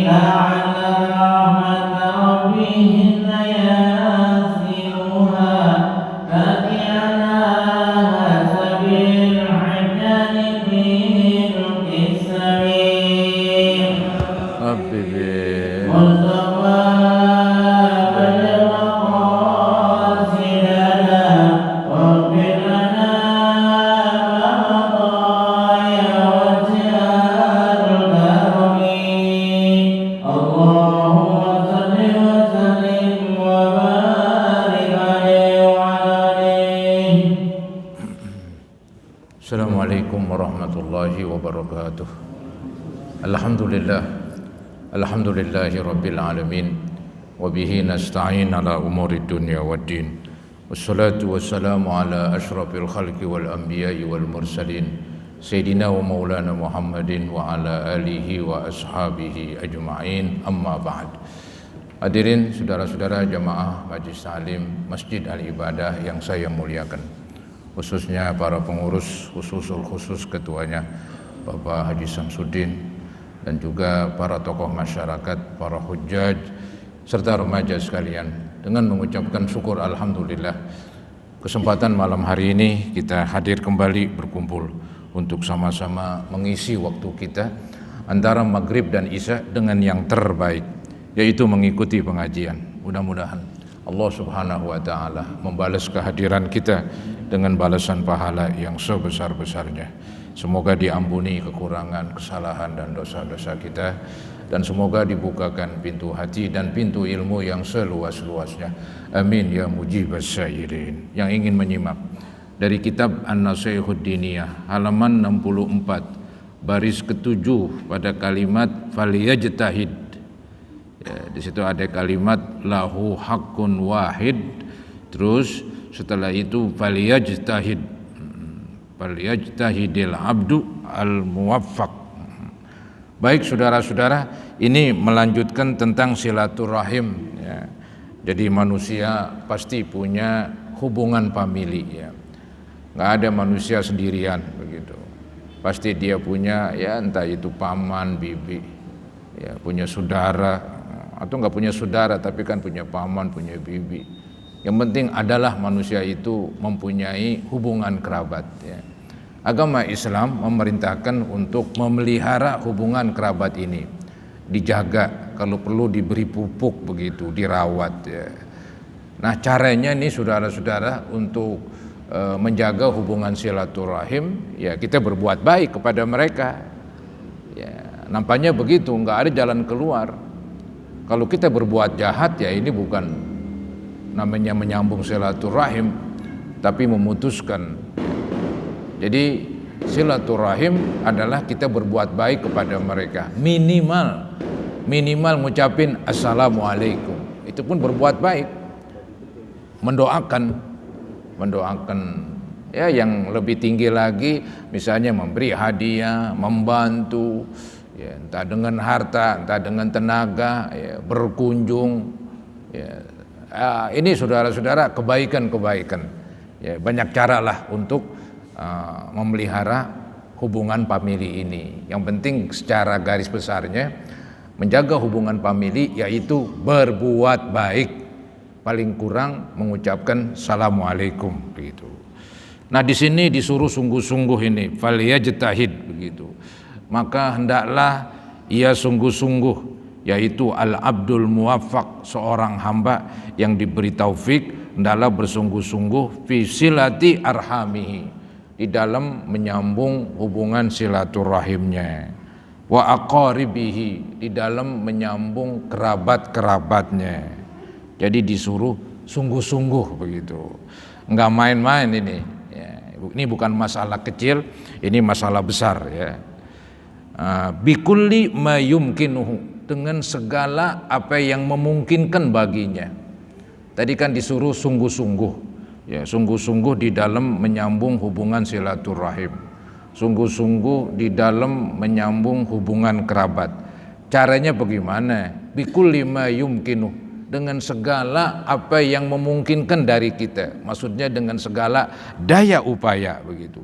لعل رحمة ربهن ينزلها فاتي على حسب الحجر في السبيل مصطفى بلغ قاصدنا واغفر لنا مضايا وسع الكرم اللهم صل وسلم وبارك عليه وعلى آله. Assalamualaikum warahmatullahi wabarakatuh. Alhamdulillahi rabbil alamin wa bihi nasta'in ala umuri dunya waddin. Wassalatu wassalamu ala asyrafil khalqi wal anbiya'i wal mursalin Sayyidina wa maulana Muhammadin wa ala alihi wa ashabihi ajma'in, amma ba'd. Hadirin saudara-saudara jamaah Majlis Ta'lim Masjid Al-Ibadah yang saya muliakan, khususnya para pengurus khusus ketuanya Bapak Haji Samsudin, dan juga para tokoh masyarakat, para hujjaj, serta remaja sekalian, dengan mengucapkan syukur alhamdulillah kesempatan malam hari ini kita hadir kembali berkumpul untuk sama-sama mengisi waktu kita antara maghrib dan isya dengan yang terbaik, yaitu mengikuti pengajian. Mudah-mudahan Allah Subhanahu wa Ta'ala membalas kehadiran kita dengan balasan pahala yang sebesar-besarnya. Semoga diampuni kekurangan, kesalahan dan dosa-dosa kita, dan semoga dibukakan pintu hati dan pintu ilmu yang seluas-luasnya. Amin ya mujibas sya'irin. Yang ingin menyimak dari kitab An-Nasihud Diniyah halaman 64 baris ke-7 pada kalimat faliyajtahid. Ya, di situ ada kalimat lahu haqqun wahid, terus setelah itu faliyajtahidil abdu al muwaffaq. Baik saudara-saudara, ini melanjutkan tentang silaturahim ya. Jadi manusia pasti punya hubungan famili ya. Nggak ada manusia sendirian begitu. Pasti dia punya ya, entah itu paman, bibi, ya, punya saudara, atau nggak punya saudara tapi kan punya paman, punya bibi. Yang penting adalah manusia itu mempunyai hubungan kerabat ya. Agama Islam memerintahkan untuk memelihara hubungan kerabat ini, dijaga, kalau perlu diberi pupuk begitu, dirawat ya. Nah caranya nih saudara-saudara untuk menjaga hubungan silaturahim ya, kita berbuat baik kepada mereka ya. Nampaknya begitu, nggak ada jalan keluar. Kalau kita berbuat jahat ya ini bukan namanya menyambung silaturahim, tapi memutuskan. Jadi silaturahim adalah kita berbuat baik kepada mereka, minimal ngucapin assalamualaikum, itu pun berbuat baik. Mendoakan ya, yang lebih tinggi lagi misalnya memberi hadiah, membantu ya, entah dengan harta, entah dengan tenaga ya, berkunjung ya. Ini saudara-saudara kebaikan ya, banyak cara lah untuk memelihara hubungan famili ini. Yang penting secara garis besarnya menjaga hubungan famili yaitu berbuat baik, paling kurang mengucapkan assalamualaikum begitu. Nah di sini disuruh sungguh-sungguh ini faliyajtahid begitu. Maka hendaklah ia sungguh-sungguh, yaitu al-abdul muwaffaq, seorang hamba yang diberi taufik, hendaklah bersungguh-sungguh fi silati arhamihi, di dalam menyambung hubungan silaturahimnya, wa aqaribihi, di dalam menyambung kerabat-kerabatnya. Jadi disuruh sungguh-sungguh begitu, enggak main-main ini ya. Ini bukan masalah kecil, ini masalah besar ya. Bikulli ma yumkinuhu, dengan segala apa yang memungkinkan baginya. Tadi kan disuruh sungguh-sungguh ya, sungguh-sungguh di dalam menyambung hubungan silaturahim, sungguh-sungguh di dalam menyambung hubungan kerabat. Caranya bagaimana? Bikulli ma yumkinuh, dengan segala apa yang memungkinkan dari kita, maksudnya dengan segala daya upaya begitu.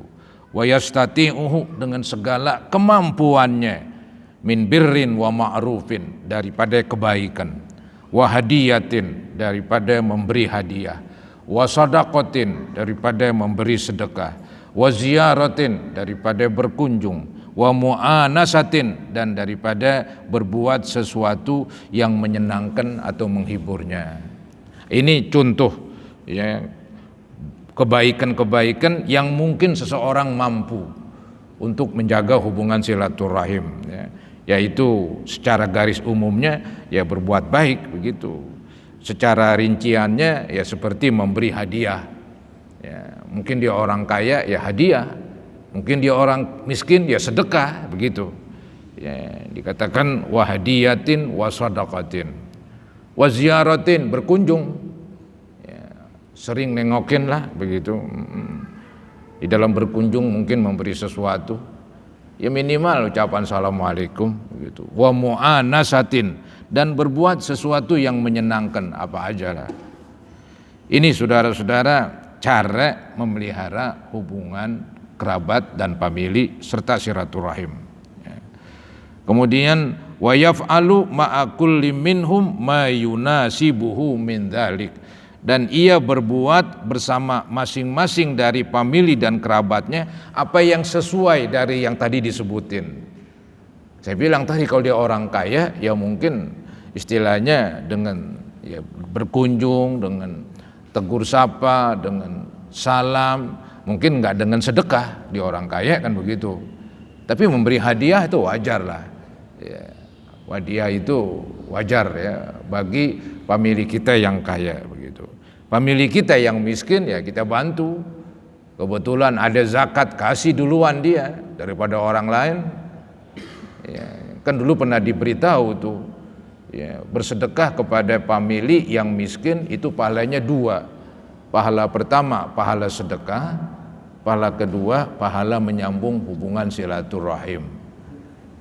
Wa yastati'uhu, dengan segala kemampuannya. min birrin wa ma'rufin, daripada kebaikan, wa hadiyatin, daripada memberi hadiah, wa sadaqatin, daripada memberi sedekah, wa ziyaratin, daripada berkunjung, wa mu'anasatin, dan daripada berbuat sesuatu yang menyenangkan atau menghiburnya. Ini contoh ya kebaikan-kebaikan yang mungkin seseorang mampu untuk menjaga hubungan silaturahim ya. Yaitu secara garis umumnya ya berbuat baik begitu. Secara rinciannya ya seperti memberi hadiah. Ya, mungkin dia orang kaya ya hadiah, mungkin dia orang miskin ya sedekah begitu. Ya, dikatakan wa hadiyatin wa sadaqatin, wa ziyaratin, berkunjung. Ya, sering nengokin lah begitu. Di dalam berkunjung mungkin memberi sesuatu. Ya minimal ucapan assalamualaikum gitu. Wa mu'anasatin, dan berbuat sesuatu yang menyenangkan apa aja lah. Ini saudara-saudara cara memelihara hubungan kerabat dan famili serta silaturahim. Ya. Kemudian wa yaf'alu ma'a kulli minhum ma yunasibuhu min dzalik, dan ia berbuat bersama masing-masing dari famili dan kerabatnya apa yang sesuai dari yang tadi disebutin. Saya bilang tadi kalau dia orang kaya ya mungkin istilahnya dengan ya berkunjung, dengan tegur sapa, dengan salam, mungkin nggak dengan sedekah, dia orang kaya kan begitu. Tapi memberi hadiah itu wajar lah. Ya, hadiah itu wajar ya bagi famili kita yang kaya begitu. Famili kita yang miskin ya kita bantu. Kebetulan ada zakat, kasih duluan dia daripada orang lain. Ya, kan dulu pernah diberitahu tuh ya, bersedekah kepada famili yang miskin itu pahalanya 2. Pahala pertama pahala sedekah, pahala kedua pahala menyambung hubungan silaturahim.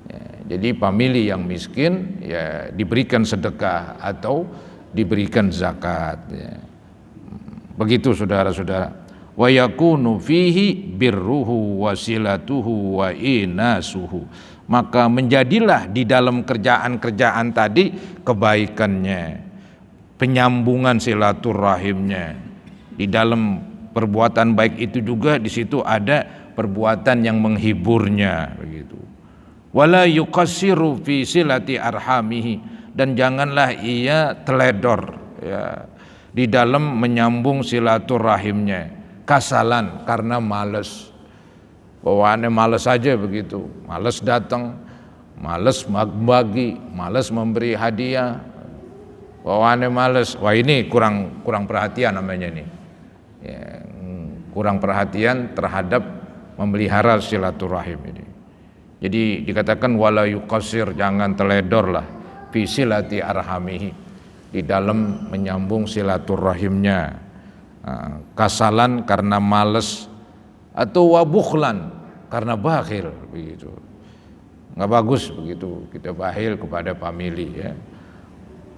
Ya, jadi famili yang miskin ya diberikan sedekah atau diberikan zakat ya. Begitu saudara-saudara. Wa yakunu fihi birruhu wa silatuhu wa inasuhu, maka menjadilah di dalam kerjaan-kerjaan tadi kebaikannya, penyambungan silaturahimnya. Di dalam perbuatan baik itu juga di situ ada perbuatan yang menghiburnya begitu. Wala yuqassiru fi silati arhamihi, dan janganlah ia teledor ya di dalam menyambung silaturahimnya, kasalan karena malas, bawaannya malas saja begitu, malas datang, malas bagi, malas memberi hadiah, bawaannya malas. Wah ini kurang perhatian namanya nih ya, kurang perhatian terhadap memelihara silaturahim ini. Jadi dikatakan wala yuqassir, jangan teledor lah fi silati arhamihi, di dalam menyambung silaturahimnya, kasalan karena malas, atau wabukhlan karena bakhil begitu. Nggak bagus begitu kita bakhil kepada famili ya.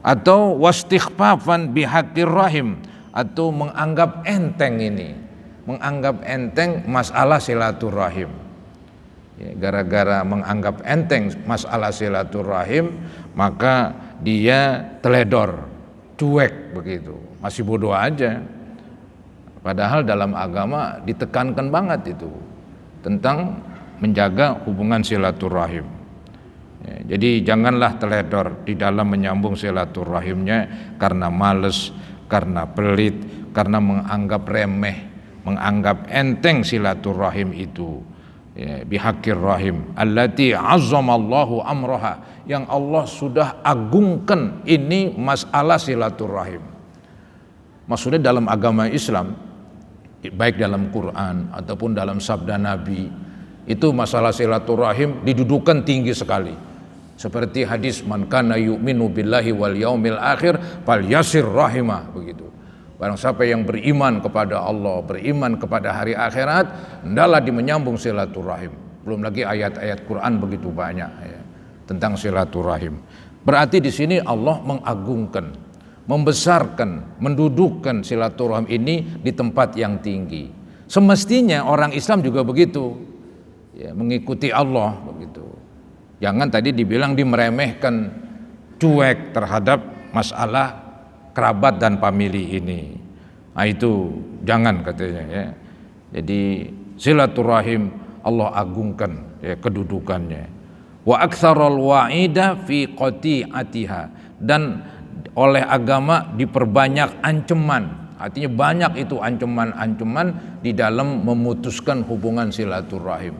Atau wastighfafan bihaqqir rahim, atau menganggap enteng ini, menganggap enteng masalah silaturahim. Ya, gara-gara menganggap enteng masalah silaturahim maka dia teledor, cuek begitu, masih bodoh aja. Padahal dalam agama ditekankan banget itu tentang menjaga hubungan silaturahim. Ya, jadi janganlah teledor di dalam menyambung silaturahimnya karena males, karena pelit, karena menganggap remeh, menganggap enteng silaturahim itu. Ya, bihaqqir rahim allati azzamallahu amraha, yang Allah sudah agungkan ini masalah silaturahim. Maksudnya dalam agama Islam, baik dalam Quran ataupun dalam sabda Nabi, itu masalah silaturahim didudukan tinggi sekali. Seperti hadis man kana yu'minu billahi wal yaumil akhir falyasir rahimah begitu. Barang siapa yang beriman kepada Allah, beriman kepada hari akhirat, hendaklah menyambung silaturahim. Belum lagi ayat-ayat Quran begitu banyak ya, tentang silaturahim. Berarti di sini Allah mengagungkan, membesarkan, mendudukkan silaturahim ini di tempat yang tinggi. Semestinya orang Islam juga begitu, ya, mengikuti Allah begitu. Jangan tadi dibilang meremehkan, cuek terhadap masalah kerabat dan famili ini. Nah itu jangan katanya ya. Jadi silaturahim Allah agungkan ya kedudukannya. Wa aktsaral wa'ida fi qati'atiha, dan oleh agama diperbanyak ancaman. Artinya banyak itu ancaman-ancaman di dalam memutuskan hubungan silaturahim.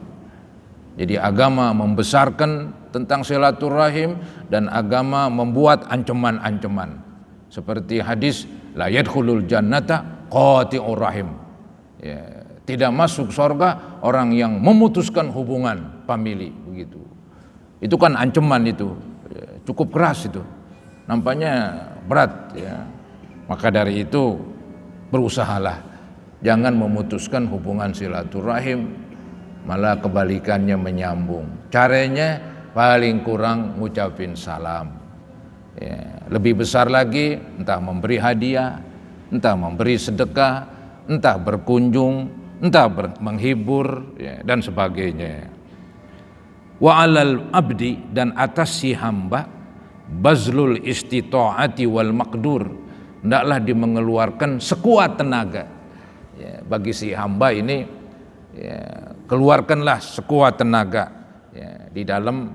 Jadi agama membesarkan tentang silaturahim dan agama membuat ancaman-ancaman. Seperti hadis la yadkhulul jannata qati'ur rahim. Ya, tidak masuk surga orang yang memutuskan hubungan famili begitu. Itu kan ancaman itu. Ya, cukup keras itu. Nampaknya berat ya. Maka dari itu berusahalah jangan memutuskan hubungan silaturahim, malah kebalikannya menyambung. Caranya paling kurang ngucapin salam ya. Lebih besar lagi entah memberi hadiah, entah memberi sedekah, entah berkunjung, entah menghibur ya, dan sebagainya. Wa 'alal abdi, dan atas si hamba, bazlul istita'ati wal maqdur, hendaklah dia mengeluarkan sekuat tenaga ya, bagi si hamba ini ya, keluarkanlah sekuat tenaga ya, di dalam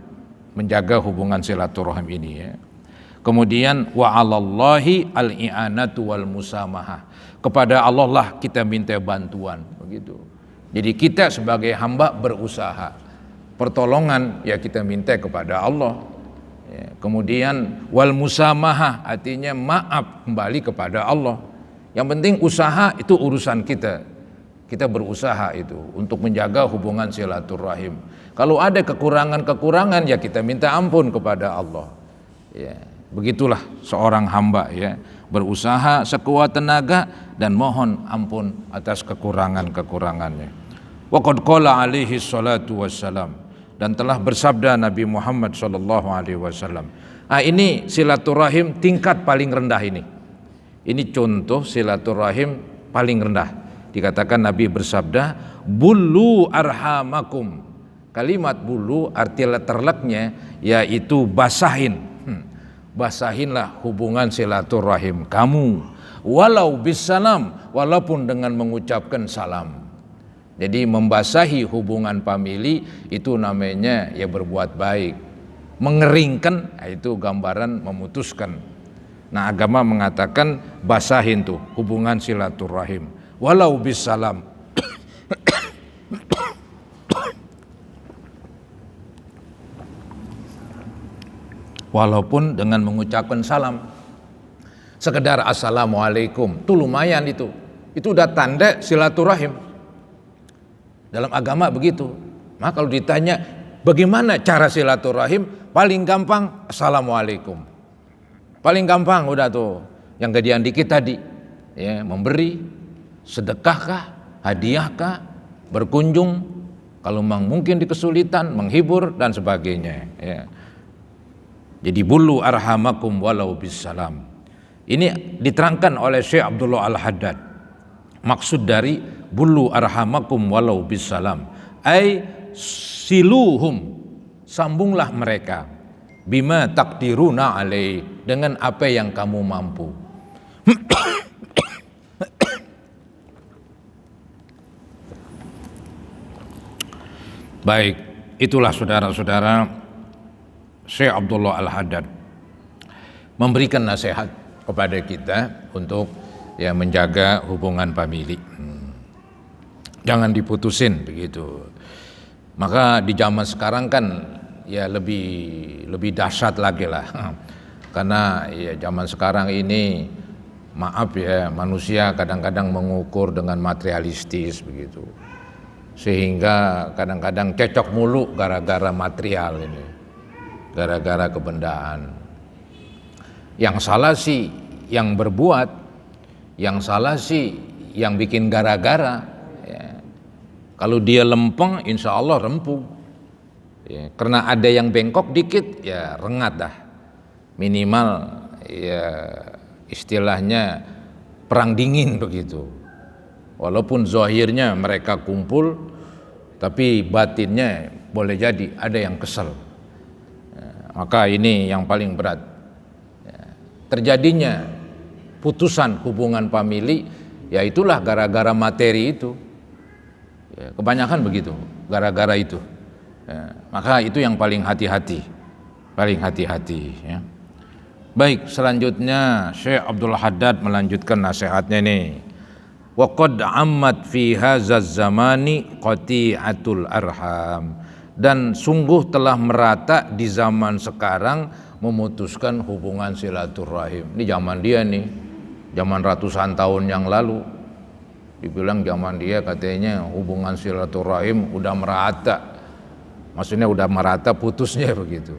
menjaga hubungan silaturahim ini ya. Kemudian wa 'alallahi al-i'anatu wal musamahah, kepada Allah lah kita minta bantuan begitu. Jadi kita sebagai hamba berusaha, pertolongan ya kita minta kepada Allah ya. Kemudian wal musamahah, artinya maaf kembali kepada Allah. Yang penting usaha itu urusan kita. Kita berusaha itu untuk menjaga hubungan silaturahim. Kalau ada kekurangan-kekurangan ya kita minta ampun kepada Allah. Ya, begitulah seorang hamba ya, berusaha sekuat tenaga dan mohon ampun atas kekurangan-kekurangannya. Wa qad qala alaihi salatu wassalam, dan telah bersabda Nabi Muhammad sallallahu alaihi wasallam. Ini silaturahim tingkat paling rendah ini. Ini contoh silaturahim paling rendah. Dikatakan Nabi bersabda, bulu arhamakum. Kalimat bulu arti terleknya yaitu basahin. Basahinlah hubungan silaturahim kamu, walau bisalam, walaupun dengan mengucapkan salam. Jadi membasahi hubungan famili itu namanya ya berbuat baik. Mengeringkan itu gambaran memutuskan. Nah agama mengatakan basahin tuh hubungan silaturahim, walau bisalam. Walaupun dengan mengucapkan salam, sekedar assalamualaikum, itu lumayan itu udah tanda silaturahim. Dalam agama begitu. Maka kalau ditanya bagaimana cara silaturahim, paling gampang assalamualaikum. Paling gampang udah tuh, yang gedean dikit tadi, ya memberi sedekahkah, hadiahkah, berkunjung, kalau memang mungkin di kesulitan, menghibur dan sebagainya. Ya. Jadi bulu arhamakum walau bisalam. Ini diterangkan oleh Syekh Abdullah Al-Haddad. Maksud dari bulu arhamakum walau bisalam, ai siluhum, sambunglah mereka, bima takdiruna alai, dengan apa yang kamu mampu. Baik, itulah saudara-saudara Syekh Abdullah Al-Haddad memberikan nasihat kepada kita untuk ya menjaga hubungan famili. Jangan diputusin begitu. Maka di zaman sekarang kan ya lebih dahsyat lagi lah. Karena ya zaman sekarang ini maaf ya, manusia kadang-kadang mengukur dengan materialistis begitu. Sehingga kadang-kadang cecok mulu gara-gara material ini. Gara-gara kebendaan. Yang salah sih yang berbuat, yang salah sih yang bikin gara-gara. Ya. Kalau dia lempeng, insya Allah rempuh. Ya. Karena ada yang bengkok dikit, ya rengat dah. Minimal ya istilahnya perang dingin begitu. Walaupun zahirnya mereka kumpul, tapi batinnya boleh jadi ada yang kesel. Maka ini yang paling berat. Terjadinya putusan hubungan famili, ya itulah gara-gara materi itu. Kebanyakan begitu, gara-gara itu. Maka itu yang paling hati-hati, ya. Baik, selanjutnya Syekh Abdul Haddad melanjutkan nasihatnya nih. Wa qad ammat fi hadzal zamani qati'atul arham, dan sungguh telah merata di zaman sekarang memutuskan hubungan silaturahim. Ini zaman dia nih, zaman ratusan tahun yang lalu. Dibilang zaman dia katanya hubungan silaturahim udah merata. Maksudnya udah merata putusnya begitu.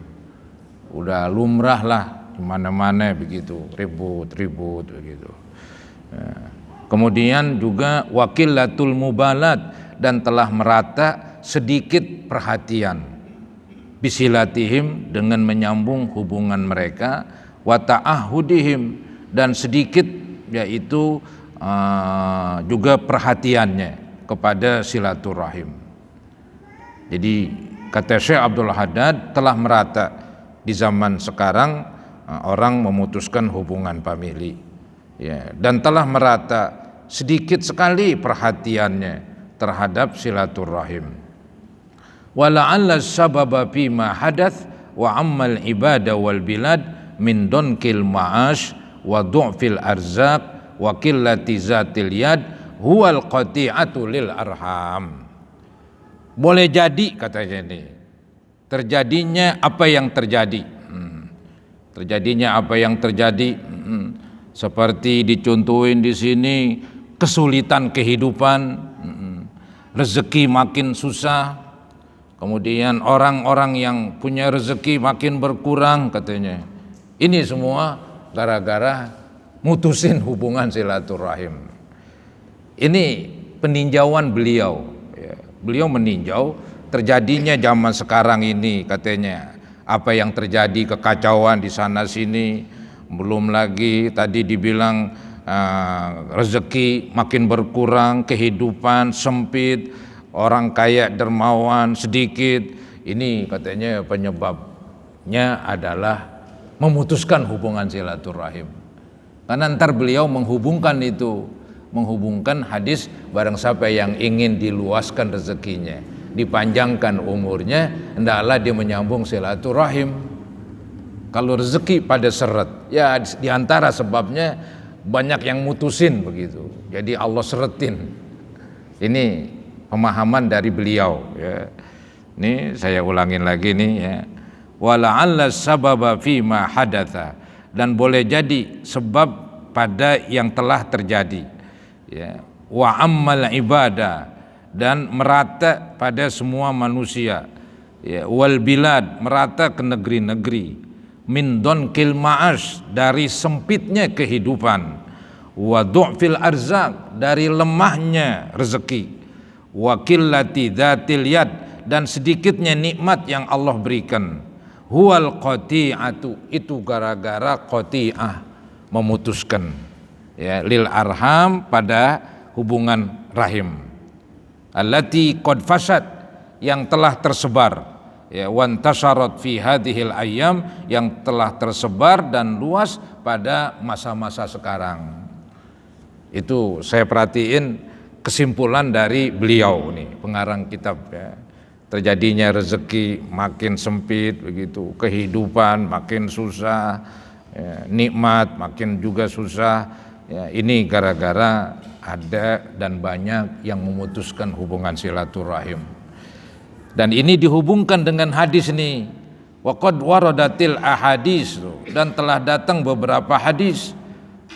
Udah lumrah lah mana-mana begitu, ribut begitu. Kemudian juga wakilatul mubalat, dan telah merata sedikit perhatian bisilatihim, dengan menyambung hubungan mereka, wa ta'ahudihim, dan sedikit yaitu juga perhatiannya kepada silaturahim. Jadi kata Syekh Abdul Haddad, telah merata di zaman sekarang orang memutuskan hubungan famili, ya, dan telah merata sedikit sekali perhatiannya terhadap silaturahim. Wala'alla sababa fima hadath wa ammal ibadah wal bilad min donkil ma'ash wa du'fil arzaq wa qillati zatil yad huwal qati'atu lil arham. Boleh jadi katanya ini, terjadinya apa yang terjadi, seperti dicontohin di sini, kesulitan kehidupan, rezeki makin susah, kemudian orang-orang yang punya rezeki makin berkurang katanya. Ini semua gara-gara mutusin hubungan silaturahim. Ini peninjauan beliau, ya. Beliau meninjau terjadinya zaman sekarang ini katanya, apa yang terjadi, kekacauan di sana sini, belum lagi tadi dibilang rezeki makin berkurang, kehidupan sempit, orang kaya dermawan sedikit. Ini katanya penyebabnya adalah memutuskan hubungan silaturahim. Karena ntar beliau menghubungkan hadis, barang siapa yang ingin diluaskan rezekinya, dipanjangkan umurnya, hendaklah dia menyambung silaturahim. Kalau rezeki pada seret, ya diantara sebabnya banyak yang mutusin begitu. Jadi Allah seretin. Ini pemahaman dari beliau, ya. Ini saya ulangin lagi nih, ya. Wala'alla sababa fima hadatha, dan boleh jadi sebab pada yang telah terjadi, ya. Wa ammal ibadah, dan merata pada semua manusia, ya. Wal bilad, merata ke negeri-negeri, min donkil ma'ash, dari sempitnya kehidupan, wa du'fil arzak, dari lemahnya rezeki, wa qillati dzatil yad, dan sedikitnya nikmat yang Allah berikan, huwal qati'atu, itu gara-gara qati'ah, memutuskan, ya, lil arham, pada hubungan rahim, allati qad fasad, yang telah tersebar, ya, wantasharat fi hadhil ayyam, yang telah tersebar dan luas pada masa-masa sekarang. Itu saya perhatiin kesimpulan dari beliau nih, pengarang kitab, ya. Terjadinya rezeki makin sempit begitu, kehidupan makin susah, ya, nikmat makin juga susah, ya, ini gara-gara ada dan banyak yang memutuskan hubungan silaturahim. Dan ini dihubungkan dengan hadis nih, waqad waradatil ahadis, dan telah datang beberapa hadis,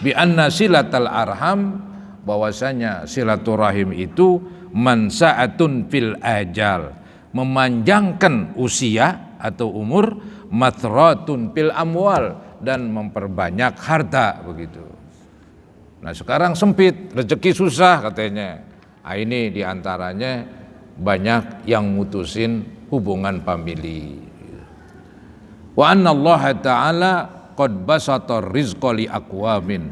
bi anna silatal arham, bahwasanya silaturahim itu mansaatun fil ajal, memanjangkan usia atau umur, mathratun fil amwal, dan memperbanyak harta begitu. Nah sekarang sempit, rezeki susah katanya. Nah, ini diantaranya banyak yang mutusin hubungan famili. Wa anna Allah Ta'ala qad basata rizqa li aqwamin,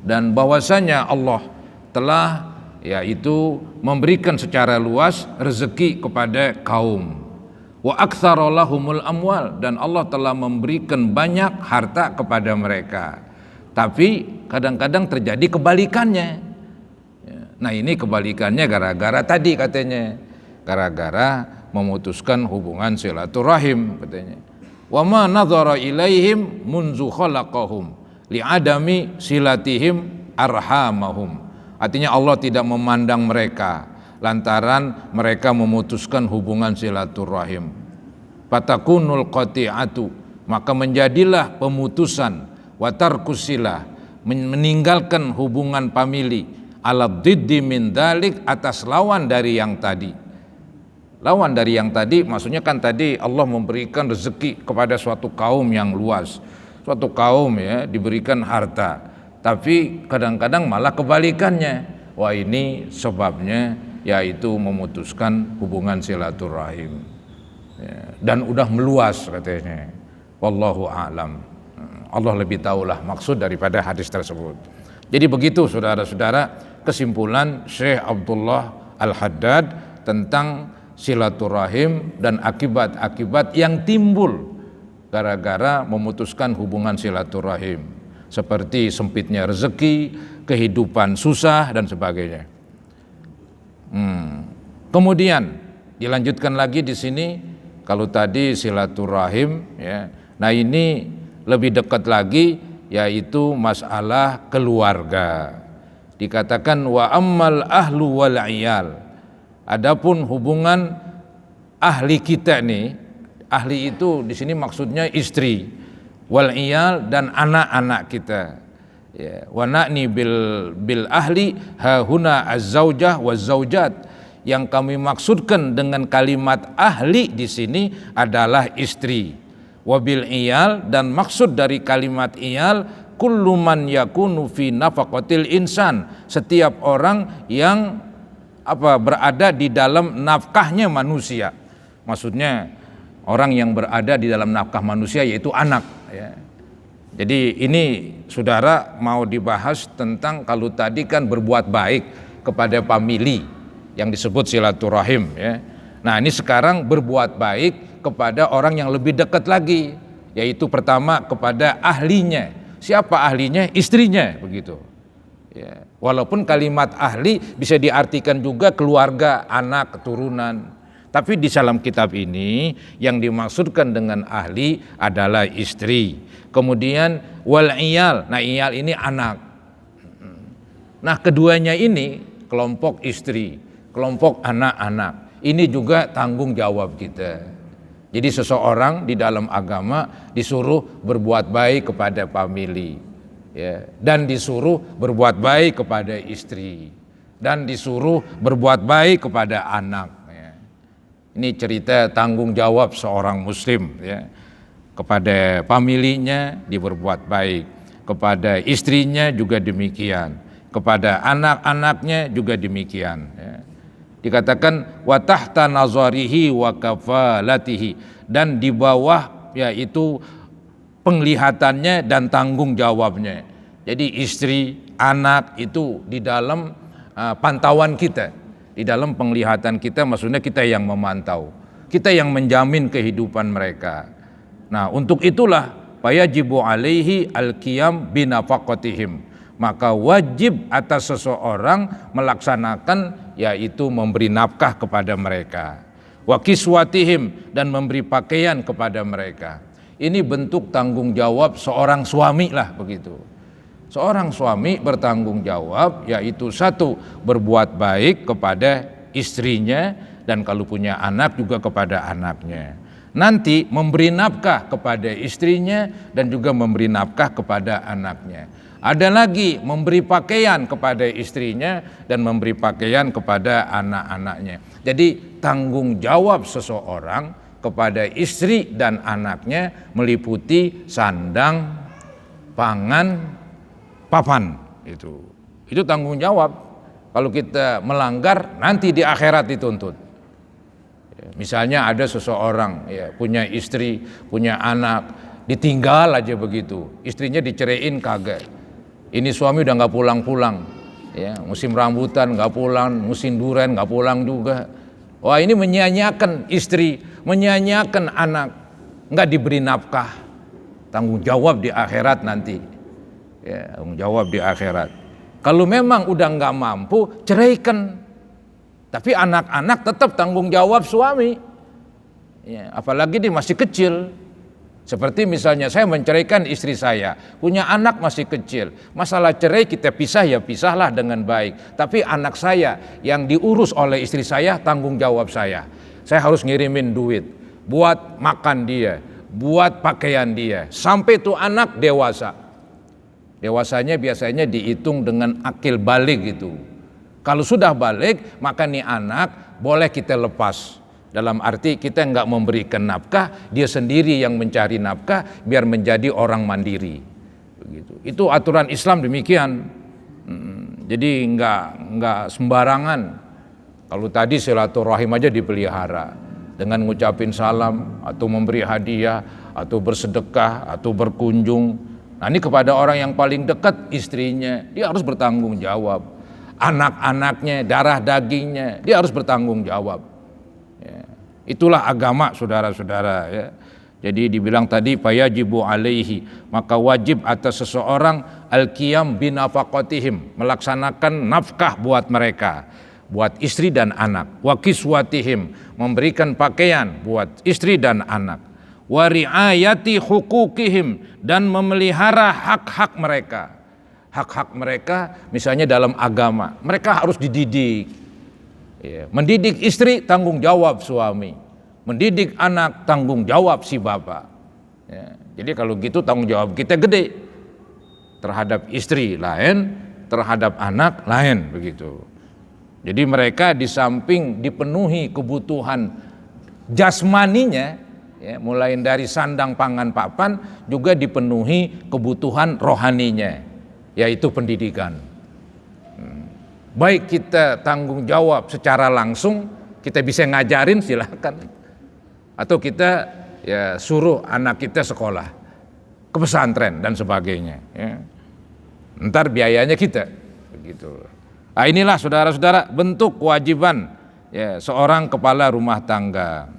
dan bahwasanya Allah telah, yaitu memberikan secara luas rezeki kepada kaum, Wa aktsara lahumul amwal, dan Allah telah memberikan banyak harta kepada mereka. Tapi kadang-kadang terjadi kebalikannya. Nah, ini kebalikannya gara-gara tadi katanya, gara-gara memutuskan hubungan silaturahim katanya. Wa ma nadhara ilaihim munzu khalaqahum li'adami silatihim arhamahum. Artinya Allah tidak memandang mereka lantaran mereka memutuskan hubungan silaturahim. Fatakunul qati'atu, maka menjadilah pemutusan, wa tarkus silah, meninggalkan hubungan famili, ala diddi min dalik, atas lawan dari yang tadi. Lawan dari yang tadi maksudnya kan tadi Allah memberikan rezeki kepada suatu kaum yang luas. Suatu kaum ya diberikan harta, tapi kadang-kadang malah kebalikannya. Wah, ini sebabnya yaitu memutuskan hubungan silaturahim. Ya, dan udah meluas katanya. Wallahu a'lam. Allah lebih tahulah maksud daripada hadis tersebut. Jadi begitu saudara-saudara kesimpulan Syekh Abdullah Al-Haddad tentang silaturahim dan akibat-akibat yang timbul gara-gara memutuskan hubungan silaturahim, seperti sempitnya rezeki, kehidupan susah dan sebagainya. Kemudian dilanjutkan lagi di sini, kalau tadi silaturahim ya, nah ini lebih dekat lagi yaitu masalah keluarga. Dikatakan wa ammal ahlu wal iyal. Adapun hubungan ahli kita nih, ahli itu di sini maksudnya istri, wal iyal dan anak-anak kita. Ya, wa na'ni bil ahli hahuna az-zaujah waz-zaujat. Yang kami maksudkan dengan kalimat ahli di sini adalah istri. Wabil iyal, dan maksud dari kalimat iyal kullu man yakunu fi nafaqatil insan, setiap orang yang berada di dalam nafkahnya manusia. Maksudnya orang yang berada di dalam nafkah manusia yaitu anak ya. Jadi ini saudara mau dibahas tentang kalau tadi kan berbuat baik kepada famili yang disebut silaturahim ya. Nah, ini sekarang berbuat baik kepada orang yang lebih dekat lagi, yaitu pertama kepada ahlinya. Siapa ahlinya? Istrinya, begitu. Ya, walaupun kalimat ahli bisa diartikan juga keluarga, anak, keturunan. Tapi di dalam kitab ini yang dimaksudkan dengan ahli adalah istri. Kemudian wal iyal. Nah, iyal ini anak. Nah, keduanya ini kelompok istri, kelompok anak-anak. Ini juga tanggung jawab kita. Jadi seseorang di dalam agama disuruh berbuat baik kepada famili. Ya, dan disuruh berbuat baik kepada istri, dan disuruh berbuat baik kepada anak ya. Ini cerita tanggung jawab seorang muslim ya. Kepada familinya diberbuat baik, kepada istrinya juga demikian, kepada anak-anaknya juga demikian ya. Dikatakan wa tahta nazarihi wa kafalatihi, dan di bawah yaitu penglihatannya dan tanggung jawabnya. Jadi istri, anak itu di dalam pantauan kita, di dalam penglihatan kita, maksudnya kita yang memantau, kita yang menjamin kehidupan mereka. Nah, untuk itulah fayajibu alaihi al-qiyam binafaqatihim, maka wajib atas seseorang melaksanakan yaitu memberi nafkah kepada mereka, wa kiswatihim, dan memberi pakaian kepada mereka. Ini bentuk tanggung jawab seorang suami lah begitu. Seorang suami bertanggung jawab yaitu satu, berbuat baik kepada istrinya, dan kalau punya anak juga kepada anaknya. Nanti memberi nafkah kepada istrinya dan juga memberi nafkah kepada anaknya. Ada lagi memberi pakaian kepada istrinya dan memberi pakaian kepada anak-anaknya. Jadi tanggung jawab seseorang kepada istri dan anaknya meliputi sandang, pangan, papan. Itu tanggung jawab. Kalau kita melanggar nanti di akhirat dituntut. Misalnya ada seseorang ya, punya istri, punya anak, ditinggal aja begitu, istrinya diceraiin kagak. Ini suami udah nggak pulang-pulang, ya, musim rambutan nggak pulang, musim duren nggak pulang juga. Wah, ini menyia-nyiakan istri, menyia-nyiakan anak, nggak diberi nafkah. Tanggung jawab di akhirat nanti. Ya, tanggung jawab di akhirat. Kalau memang udah nggak mampu, ceraikan. Tapi anak-anak tetap tanggung jawab suami. Ya, apalagi dia masih kecil. Seperti misalnya saya menceraikan istri saya, punya anak masih kecil. Masalah cerai kita pisah ya pisahlah dengan baik. Tapi anak saya yang diurus oleh istri saya, tanggung jawab saya. Saya harus ngirimin duit buat makan dia, buat pakaian dia, sampai tuh anak dewasa. Dewasanya biasanya dihitung dengan akil balik gitu. Kalau sudah balik, maka nih anak boleh kita lepas. Dalam arti kita nggak memberikan nafkah, dia sendiri yang mencari nafkah biar menjadi orang mandiri. Begitu. Itu aturan Islam demikian. Jadi nggak sembarangan. Kalau tadi silaturahim aja dipelihara dengan ngucapin salam atau memberi hadiah atau bersedekah atau berkunjung. Nah, ini kepada orang yang paling dekat, istrinya, dia harus bertanggung jawab. Anak-anaknya, darah dagingnya, dia harus bertanggung jawab. Ya, itulah agama, saudara-saudara. Ya. Jadi dibilang tadi fayajibu alaihi, maka wajib atas seseorang al-qiyam binafaqatihim, melaksanakan nafkah buat mereka, buat istri dan anak. Wa kiswatihim, memberikan pakaian buat istri dan anak. Wa riayati hukukihim, dan memelihara hak-hak mereka. Hak-hak mereka misalnya dalam agama, mereka harus dididik. Ya, mendidik istri tanggung jawab suami, mendidik anak tanggung jawab si bapak. Ya, jadi kalau gitu tanggung jawab kita gede. Terhadap istri lain, terhadap anak lain, begitu. Jadi mereka di samping dipenuhi kebutuhan jasmaninya, ya, mulai dari sandang pangan papan, juga dipenuhi kebutuhan rohaninya, yaitu pendidikan. Baik kita tanggung jawab secara langsung, kita bisa ngajarin silakan, atau kita ya suruh anak kita sekolah, ke pesantren dan sebagainya. Ya. Ntar biayanya kita, begitu. Nah, inilah saudara-saudara bentuk kewajiban ya seorang kepala rumah tangga.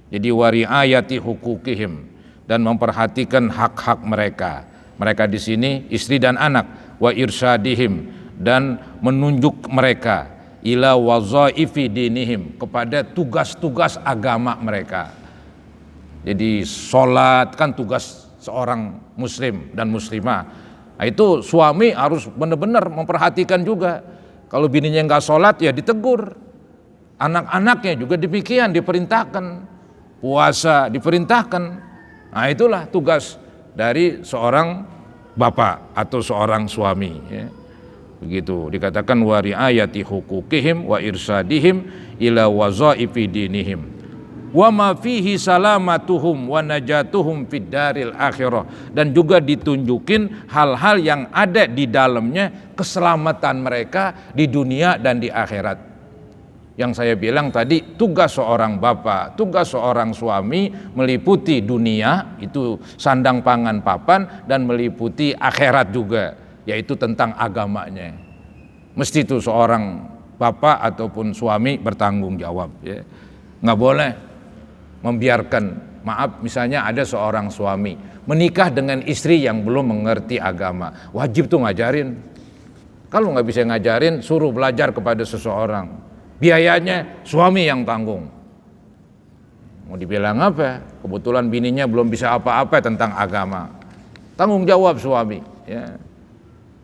Jadi wariayati hukukihim, dan memperhatikan hak-hak mereka. Mereka di sini istri dan anak, wa irsyadihim, dan menunjuk mereka ila wazaifi dinihim, kepada tugas-tugas agama mereka. Jadi sholat kan tugas seorang muslim dan muslimah. Nah, itu suami harus benar-benar memperhatikan juga. Kalau bininya nggak sholat ya ditegur. Anak-anaknya juga demikian, diperintahkan. Puasa diperintahkan. Nah, itulah tugas dari seorang bapak atau seorang suami. Ya. Begitu dikatakan wa riayati hukukihim wa irsadihim ila wazaifi dinihim wa ma fihi salamatuhum wa najatuhum fid daril akhirah, dan juga ditunjukin hal-hal yang ada di dalamnya keselamatan mereka di dunia dan di akhirat. Yang saya bilang tadi, tugas seorang bapak, tugas seorang suami meliputi dunia, itu sandang pangan papan, dan meliputi akhirat juga, yaitu tentang agamanya. Mesti itu seorang bapak ataupun suami bertanggung jawab. Ya. Nggak boleh membiarkan, maaf misalnya ada seorang suami menikah dengan istri yang belum mengerti agama. Wajib tuh ngajarin. Kalau nggak bisa ngajarin, suruh belajar kepada seseorang. Biayanya suami yang tanggung. Mau dibilang apa? Kebetulan bininya belum bisa apa-apa tentang agama. Tanggung jawab suami. Ya.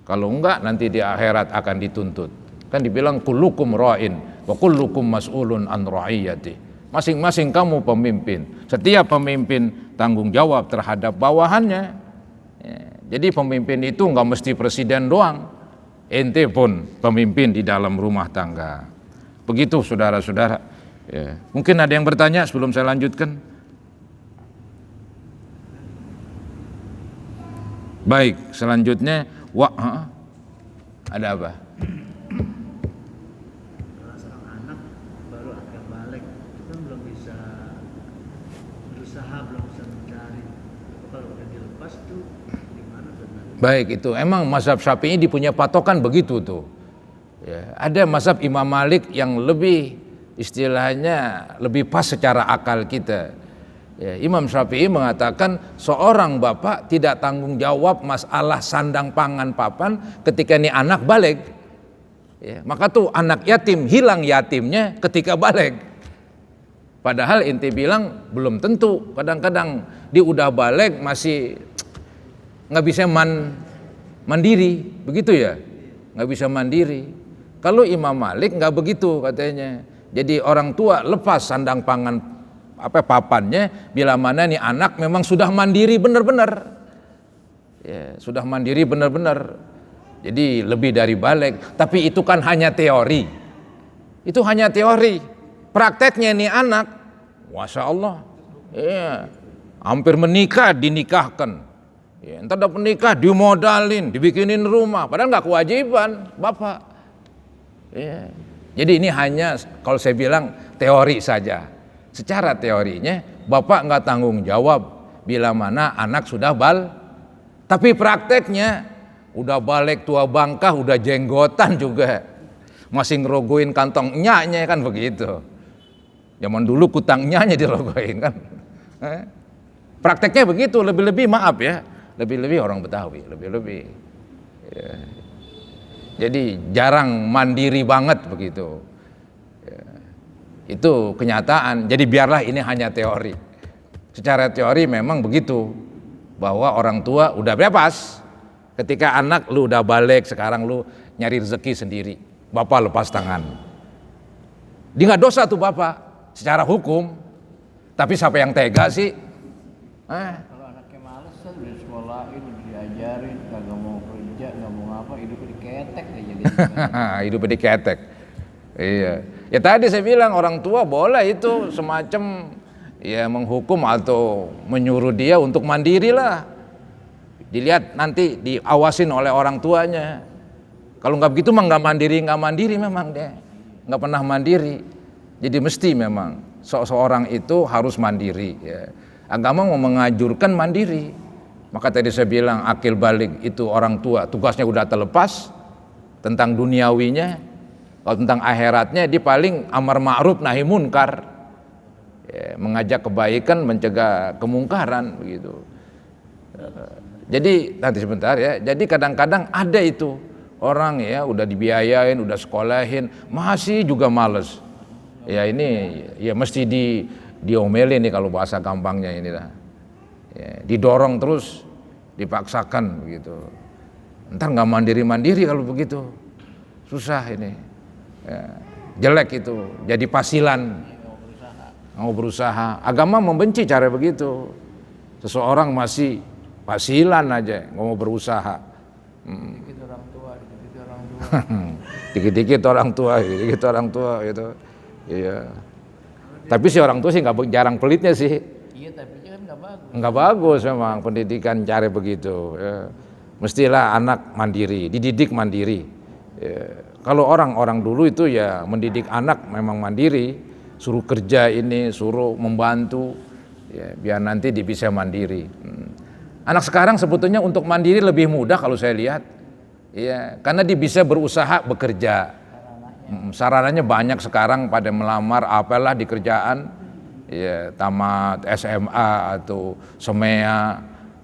Kalau enggak nanti di akhirat akan dituntut. Kan dibilang kullukum ra'in wa kullukum mas'ulun an ra'iyati. Masing-masing kamu pemimpin. Setiap pemimpin tanggung jawab terhadap bawahannya. Ya. Jadi pemimpin itu enggak mesti presiden doang. Ente pun pemimpin di dalam rumah tangga. Begitu saudara-saudara. Ya. Mungkin ada yang bertanya sebelum saya lanjutkan. Baik, selanjutnya ada apa? Kalau seorang anak baru akan balik, kita belum bisa berusaha, belum bisa mencari. Kalau udah dilepas tuh gimana sebenarnya? Baik, itu emang mazhab Syafi'i punya patokan begitu tuh. Ya, ada mazhab Imam Malik yang lebih istilahnya lebih pas secara akal kita. Ya, Imam Syafi'i mengatakan seorang bapak tidak tanggung jawab masalah sandang pangan papan ketika ini anak balik. Ya, maka tuh anak yatim hilang yatimnya ketika balik. Padahal inti bilang belum tentu. Kadang-kadang dia udah balik masih nggak bisa mandiri, begitu ya? Nggak bisa mandiri. Kalau Imam Malik nggak begitu katanya. Jadi orang tua lepas sandang pangan papannya bila mana nih anak memang sudah mandiri benar-benar. Ya, sudah mandiri benar-benar. Jadi lebih dari balik. Tapi itu kan hanya teori. Itu hanya teori. Prakteknya nih anak, masya Allah, ya, hampir menikah dinikahkan. Ya, entar udah menikah dimodalin, dibikinin rumah, padahal nggak kewajiban bapak. Ya. Jadi ini hanya kalau saya bilang teori saja. Secara teorinya bapak nggak tanggung jawab bila mana anak sudah tapi prakteknya udah balik tua bangkah, udah jenggotan juga, masih ngerogoin kantong nyaknya kan begitu. Zaman dulu kutang nyaknya dirogoin kan. Prakteknya begitu, lebih-lebih maaf ya, lebih-lebih orang Betawi, lebih-lebih. Ya. Jadi jarang mandiri banget begitu. Ya. Itu kenyataan. Jadi biarlah ini hanya teori. Secara teori memang begitu, bahwa orang tua udah bebas. Ketika anak lu udah balik, sekarang lu nyari rezeki sendiri. Bapak lepas tangan. Dia nggak dosa tuh bapak secara hukum. Tapi siapa yang tega sih? Kalau anaknya males kan udah sekolahin, udah diajarin, kagak mau kerja, nggak mau ngapa, hidupnya diketek aja dia. Hidupnya diketek. Iya. Ya tadi saya bilang orang tua boleh itu semacam ya menghukum atau menyuruh dia untuk mandiri lah. Dilihat nanti diawasin oleh orang tuanya. Kalau nggak begitu mah nggak mandiri memang dia. Nggak pernah mandiri. Jadi mesti memang seorang itu harus mandiri. Ya. Agama mau mengajurkan mandiri. Maka tadi saya bilang akil balik itu orang tua tugasnya udah terlepas tentang duniawinya. Kalau tentang akhiratnya dia paling amar ma'ruf nahi munkar. Ya, mengajak kebaikan, mencegah kemungkaran begitu. Jadi nanti sebentar ya. Jadi kadang-kadang ada itu orang ya udah dibiayain, udah sekolahin, masih juga males. Ya ini ya mesti diomelin nih kalau bahasa gampangnya ini lah. Ya, didorong terus, dipaksakan begitu. Entar nggak mandiri kalau begitu, susah ini. Ya, jelek itu, jadi pasilan. Mau berusaha. Agama membenci cara begitu. Seseorang masih pasilan aja, nggak mau berusaha. Dikit orang tua. Dikit-dikit orang tua gitu. Iya. Tapi si orang tua sih nggak jarang pelitnya sih. Iya, tapi kan nggak bagus. Nggak bagus memang pendidikan cara begitu. Ya. Mestilah anak mandiri, dididik mandiri. Ya. Kalau orang-orang dulu itu ya mendidik anak memang mandiri, suruh kerja ini, suruh membantu, ya, biar nanti dia bisa mandiri. Anak sekarang sebetulnya untuk mandiri lebih mudah kalau saya lihat, ya, karena dia bisa berusaha bekerja. Sarananya banyak sekarang pada melamar apalah di kerjaan, ya, tamat SMA atau SEMEA,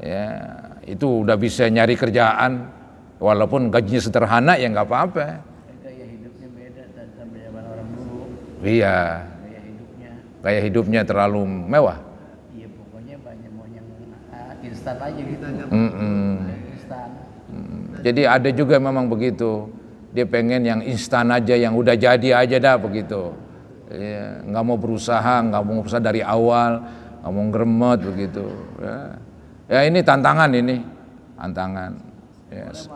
ya, itu udah bisa nyari kerjaan, walaupun gajinya sederhana ya nggak apa-apa. Gaya hidupnya beda sama zaman orang dulu. Iya. Gaya hidupnya terlalu mewah. Iya, pokoknya banyak mau yang instan aja gitu. Instan. Jadi ada juga memang begitu. Dia pengen yang instan aja, yang udah jadi aja dah begitu. Ya, nggak mau berusaha dari awal, nggak mau ngeremet begitu. Ya ini tantangan ini, tantangan. Yes.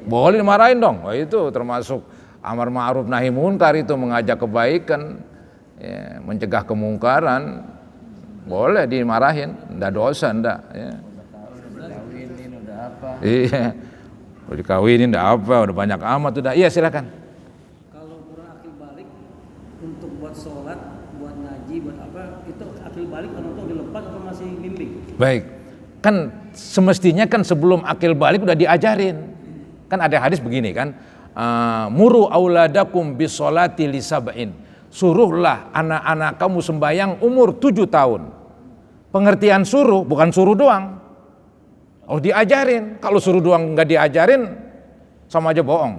Boleh dimarahin dong. Wah, itu termasuk amar ma'ruf nahi munkar, itu mengajak kebaikan, ya, mencegah kemungkaran. Boleh dimarahin, ndak dosa ndak. Ya. Udah kawinin, udah apa? Iya. Udah dikawinin, udah apa, udah banyak amat udah. Iya silakan. Kalau kurang akil balik untuk buat sholat, buat ngaji, buat apa, itu akil balik orang tua dilepas atau masih bimbing? Baik, kan semestinya kan sebelum akil balik udah diajarin. Kan ada hadis begini kan, muru auladakum bis sholati li sab'in. suruhlah anak-anak kamu sembahyang umur 7 tahun. Pengertian suruh bukan suruh doang. Oh diajarin, kalau suruh doang nggak diajarin sama aja bohong.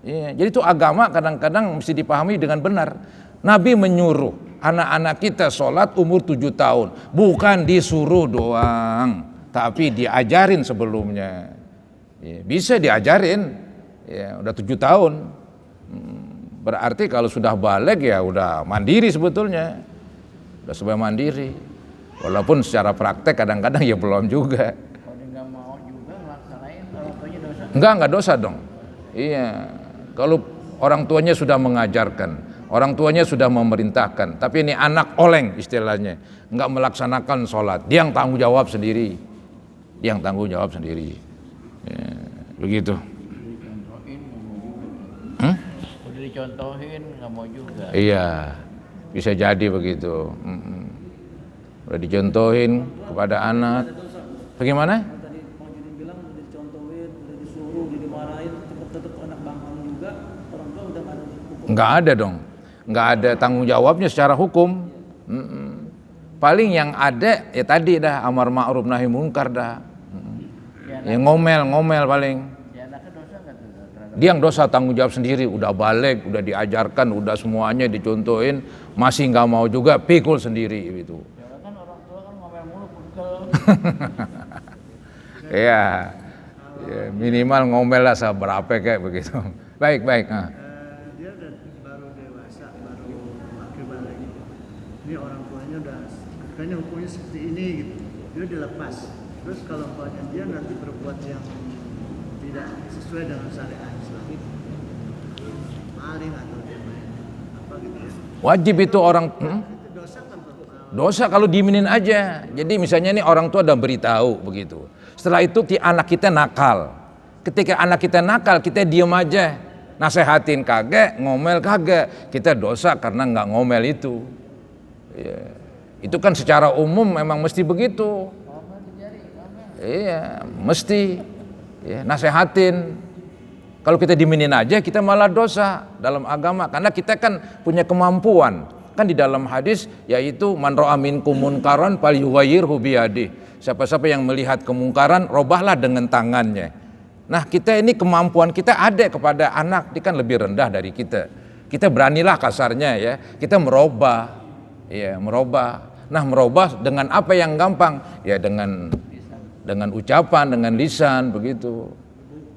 Iya, jadi itu agama kadang-kadang mesti dipahami dengan benar. Nabi menyuruh anak-anak kita sholat umur 7 tahun, bukan disuruh doang, tapi diajarin sebelumnya. Ya, bisa diajarin, ya udah 7 tahun. Berarti kalau sudah balik ya udah mandiri sebetulnya, udah sebagai mandiri. Walaupun secara praktek kadang-kadang ya belum juga. Kalau dia nggak mau juga ngelaksanain, orang tuanya dosa. Enggak dosa dong. Iya, kalau orang tuanya sudah mengajarkan, orang tuanya sudah memerintahkan, tapi ini anak oleng istilahnya, enggak melaksanakan sholat, dia yang tanggung jawab sendiri, dia yang tanggung jawab sendiri. Ya, begitu. Dicontohin nggak mau juga. Udah dicontohin nggak mau juga. Iya, bisa jadi begitu. Udah dicontohin kepada anak. Bagaimana? Tadi Bang Judin bilang udah dicontohin, udah disuruh, udah dimarahin, tetap anak bangkang juga, orang tua udah nggak ada hukum. Enggak ada dong, enggak ada tanggung jawabnya secara hukum. Paling yang ada ya tadi dah amar ma'ruf nahi munkar dah. Ya ngomel paling. Ya anaknya dosa nggak tuh terhadap Dia yang dosa tanggung jawab sendiri, udah balik, udah diajarkan, udah semuanya dicontohin, masih nggak mau juga, pikul sendiri gitu. ya kan orang tua kan ngomel mulu pegel. Iya, ya, minimal ngomel lah seberapa kayak begitu. Baik. Dia udah baru dewasa, baru akil balik. Ini orang tuanya udah kayaknya hukumnya seperti ini gitu. Dia dilepas. Terus kalau umpamanya dia nanti berbuat yang tidak sesuai dengan syariat Islam, maling atau dia main apa gitu ya. Wajib itu orang Itu dosa kan Pak? dosa kalau diiminin aja. Jadi misalnya nih orang tua udah beritahu begitu. Setelah itu anak kita nakal. Ketika anak kita nakal, kita diem aja. Nasehatin kagak, ngomel kagak. Kita dosa karena nggak ngomel itu. Ya. Itu kan secara umum memang mesti begitu. Iya, mesti ya, nasehatin. Kalau kita diminin aja, kita malah dosa dalam agama. Karena kita kan punya kemampuan. Kan di dalam hadis, yaitu man ra'a minkum munkaran falyughayyirhu biyadihi. Siapa-siapa yang melihat kemungkaran, robahlah dengan tangannya. Nah kita ini kemampuan kita ada kepada anak, dia kan lebih rendah dari kita. Kita beranilah kasarnya ya, kita merubah. Ya, merubah. Nah merubah dengan apa yang gampang? Ya dengan ucapan, dengan lisan begitu.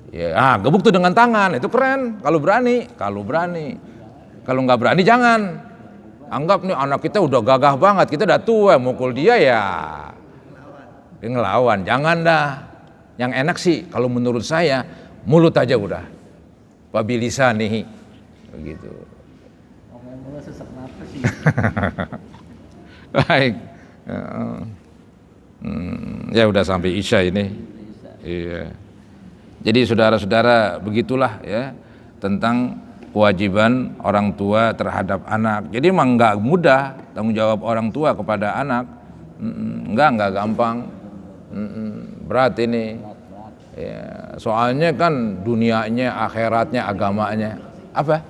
Ya, gebuk tuh dengan tangan, itu keren. Kalau berani. Kalau nggak berani jangan. Anggap nih anak kita udah gagah banget, kita udah tua, mukul dia ya dia ngelawan. Jangan dah. Yang enak sih kalau menurut saya mulut aja udah. Wabilisa nih, begitu. Ngomel mulu sesak nafas sih. Baik. Ya udah sampai Isya ini. Iya. Jadi saudara-saudara begitulah ya tentang kewajiban orang tua terhadap anak. Jadi memang nggak mudah tanggung jawab orang tua kepada anak. Nggak gampang. Berat ini. Ya, soalnya kan dunianya, akhiratnya, agamanya. Apa?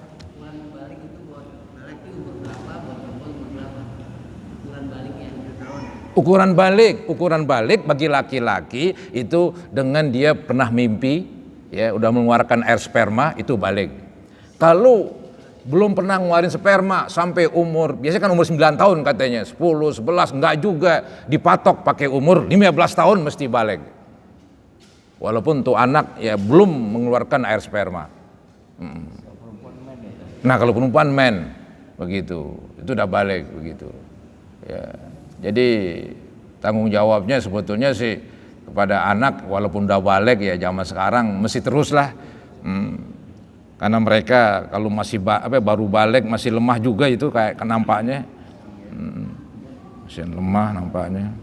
Ukuran balik bagi laki-laki itu dengan dia pernah mimpi, ya udah mengeluarkan air sperma itu balik. Kalau belum pernah ngeluarin sperma sampai umur, biasanya kan umur 9 tahun katanya, 10, 11, enggak juga, dipatok pakai umur 15 tahun mesti balik. Walaupun tuh anak ya belum mengeluarkan air sperma. Nah kalau perempuan men, begitu, itu udah balik begitu. Ya. Jadi tanggung jawabnya sebetulnya sih kepada anak walaupun udah balik ya zaman sekarang mesti terus lah. Karena mereka kalau masih baru balik masih lemah juga itu kayak nampaknya. Masih lemah nampaknya.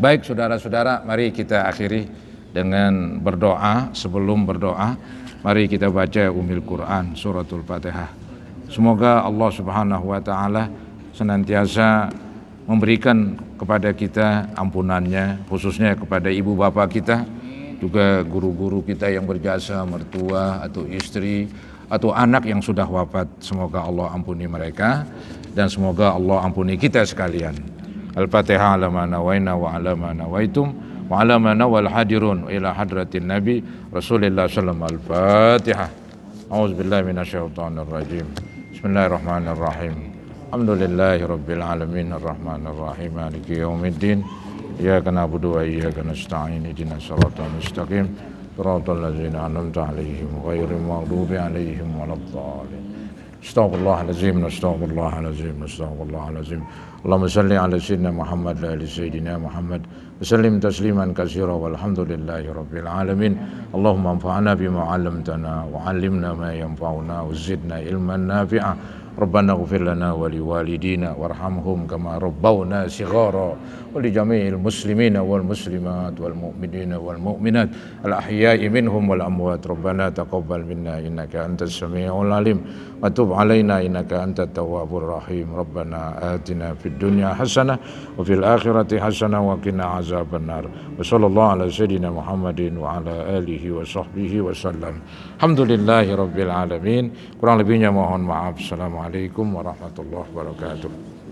Baik saudara-saudara, mari kita akhiri dengan berdoa. Sebelum berdoa, mari kita baca Ummul Quran suratul Fatihah. Semoga Allah Subhanahu wa taala senantiasa memberikan kepada kita ampunannya, khususnya kepada ibu bapak kita, juga guru-guru kita yang berjasa, mertua atau istri atau anak yang sudah wafat, semoga Allah ampuni mereka dan semoga Allah ampuni kita sekalian. Al-Fatihah ala ma nawaina wa ala ma nawaitum wa ala ma nawal hadirun ila hadratin Nabi Rasulullah sallallahu alaihi wasallam. Al-Fatihah. A'udzubillahi minasyaitonir rajim. Bismillahirrahmanirrahim. Alhamdulillahi rabbil alamin arrahmanir rahim maliki yaumiddin. Iyyaka na'budu wa iyyaka nasta'in ihdinas siratal mustaqim siratal ladzina an'amta 'alaihim ghairil maghdubi 'alaihim waladdallin. Astaghfirullahalazim, astaghfirullahalazim, astaghfirullahalazim. Allahumma salli ala sayyidina Muhammad wa ali sayyidina Muhammad wa sallim tasliman katsira walhamdulillahi rabbil alamin. Allahumma anfa'na bima 'allamtana wa 'allimna ma yanfa'una wa zidna ilman nafi'a. ربنا اغفر لنا ولوالدينا وارحمهم كما ربونا صغارا ولجميع المسلمين والمسلمات والمؤمنين والمؤمنات الأحياء منهم والأموات. ربنا تقبل منا إنك أنت السميع العليم وتب علينا إنك أنت التواب الرحيم. ربنا آتنا في الدنيا حسنة وفي الآخرة حسنة وقنا عذاب النار. وصلى الله على سيدنا محمد وعلى آله وصحبه وسلم. Alhamdulillahi rabbil alamin. Kurang lebihnya mohon maaf. Assalamualaikum warahmatullahi wabarakatuh.